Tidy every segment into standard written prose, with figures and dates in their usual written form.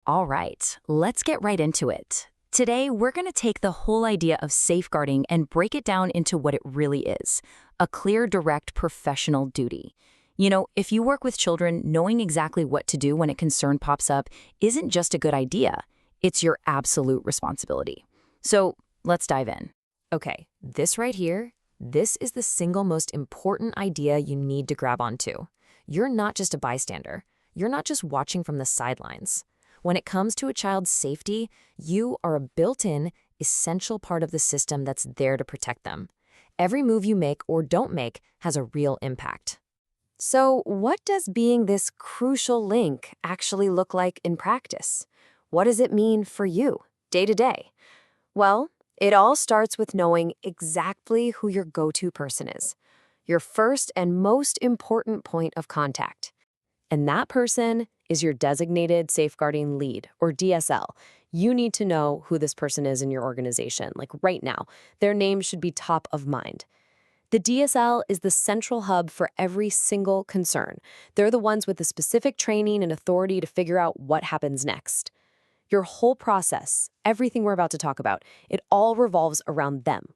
All right, let's get right into it. Today, we're going to take the whole idea of safeguarding and break it down into what it really is: a clear, direct professional duty. If you work with children, knowing exactly what to do when a concern pops up isn't just a good idea, it's your absolute responsibility. So let's dive in. Okay, this right here, this is the single most important idea you need to grab onto. You're not just a bystander. You're not just watching from the sidelines. When it comes to a child's safety, you are a built-in, essential part of the system that's there to protect them. Every move you make or don't make has a real impact. So, what does being this crucial link actually look like in practice? What does it mean for you, day to day? Well, it all starts with knowing exactly who your go-to person is, your first and most important point of contact. And that person is your designated safeguarding lead, or DSL. You need to know who this person is in your organization, like right now. Their name should be top of mind. The DSL is the central hub for every single concern. They're the ones with the specific training and authority to figure out what happens next. Your whole process, everything we're about to talk about, it all revolves around them.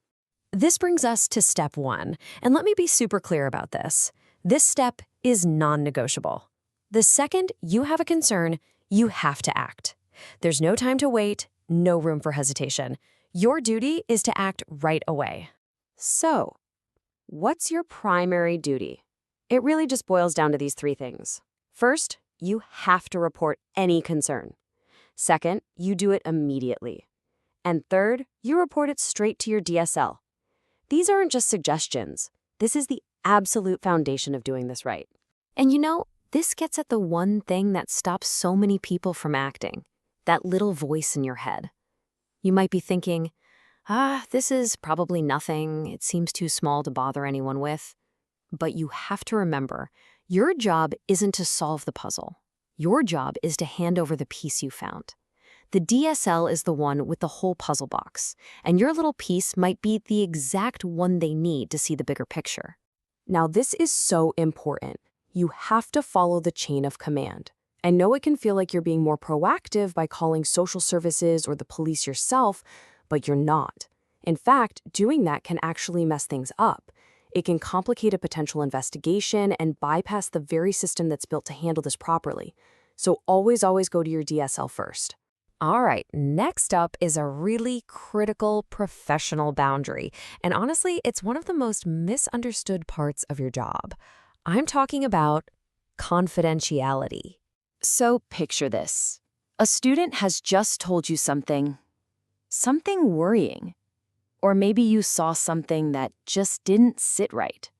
This brings us to step 1, and let me be super clear about this. This step is non-negotiable. The second you have a concern, you have to act. There's no time to wait, no room for hesitation. Your duty is to act right away. So, what's your primary duty? It really just boils down to these 3 things. First, you have to report any concern. Second, you do it immediately. And third, you report it straight to your DSL. These aren't just suggestions. This is the absolute foundation of doing this right. And this gets at the one thing that stops so many people from acting, that little voice in your head. You might be thinking, this is probably nothing. It seems too small to bother anyone with. But you have to remember, your job isn't to solve the puzzle. Your job is to hand over the piece you found. The DSL is the one with the whole puzzle box, and your little piece might be the exact one they need to see the bigger picture. Now, this is so important. You have to follow the chain of command. I know it can feel like you're being more proactive by calling social services or the police yourself, but you're not. In fact, doing that can actually mess things up. It can complicate a potential investigation and bypass the very system that's built to handle this properly. So always go to your DSL first. All right, next up is a really critical professional boundary. And honestly, it's one of the most misunderstood parts of your job. I'm talking about confidentiality. So picture this. A student has just told you something worrying. Or maybe you saw something that just didn't sit right.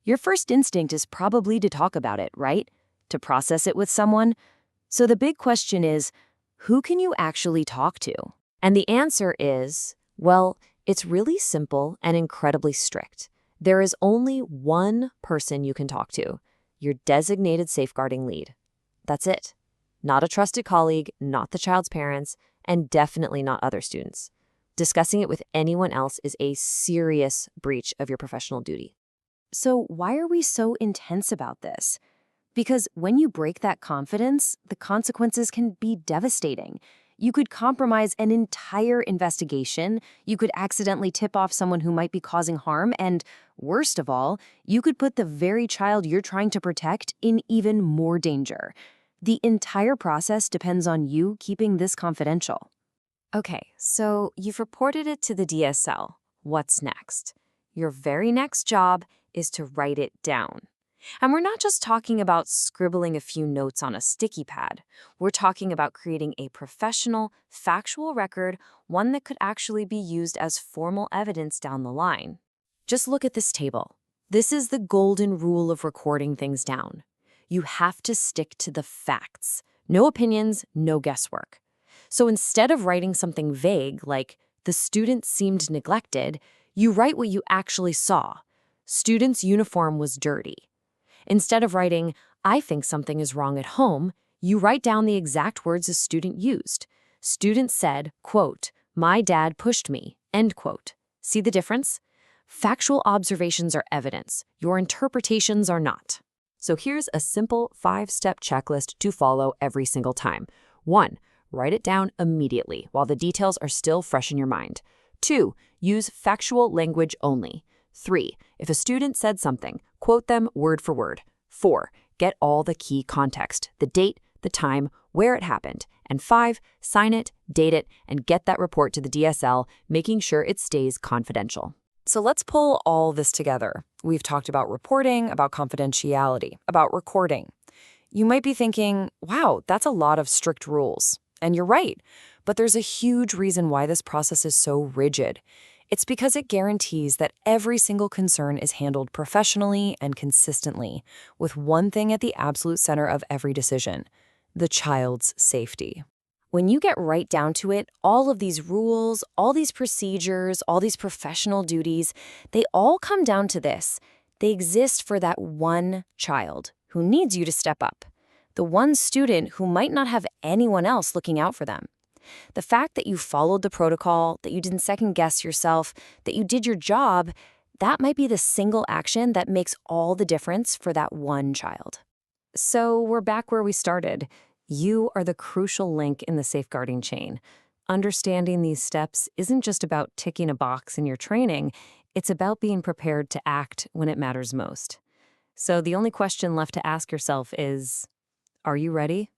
Your first instinct is probably to talk about it, right? To process it with someone. So the big question is, who can you actually talk to? And the answer is, well, it's really simple and incredibly strict. There is only one person you can talk to, your designated safeguarding lead. That's it. Not a trusted colleague, not the child's parents, and definitely not other students. Discussing it with anyone else is a serious breach of your professional duty. So why are we so intense about this? Because when you break that confidence, the consequences can be devastating. You could compromise an entire investigation, you could accidentally tip off someone who might be causing harm, and worst of all, you could put the very child you're trying to protect in even more danger. The entire process depends on you keeping this confidential. Okay, so you've reported it to the DSL. What's next? Your very next job is to write it down. And we're not just talking about scribbling a few notes on a sticky pad. We're talking about creating a professional, factual record, one that could actually be used as formal evidence down the line. Just look at this table. This is the golden rule of recording things down. You have to stick to the facts. No opinions, no guesswork. So instead of writing something vague like, the student seemed neglected, you write what you actually saw. Student's uniform was dirty. Instead of writing, I think something is wrong at home, you write down the exact words a student used. Student said, quote, my dad pushed me, end quote. See the difference? Factual observations are evidence. Your interpretations are not. So here's a simple 5-step checklist to follow every single time. 1. Write it down immediately while the details are still fresh in your mind. 2. Use factual language only. 3. If a student said something, quote them word for word. 4. Get all the key context, the date, the time, where it happened. And 5. Sign it, date it, and get that report to the DSL, making sure it stays confidential. So let's pull all this together. We've talked about reporting, about confidentiality, about recording. You might be thinking, wow, that's a lot of strict rules. And you're right, but there's a huge reason why this process is so rigid. It's because it guarantees that every single concern is handled professionally and consistently, with one thing at the absolute center of every decision: the child's safety. When you get right down to it, all of these rules, all these procedures, all these professional duties, they all come down to this. They exist for that one child who needs you to step up, the one student who might not have anyone else looking out for them. The fact that you followed the protocol, that you didn't second-guess yourself, that you did your job, that might be the single action that makes all the difference for that one child. So we're back where we started. You are the crucial link in the safeguarding chain. Understanding these steps isn't just about ticking a box in your training, it's about being prepared to act when it matters most. So the only question left to ask yourself is, are you ready?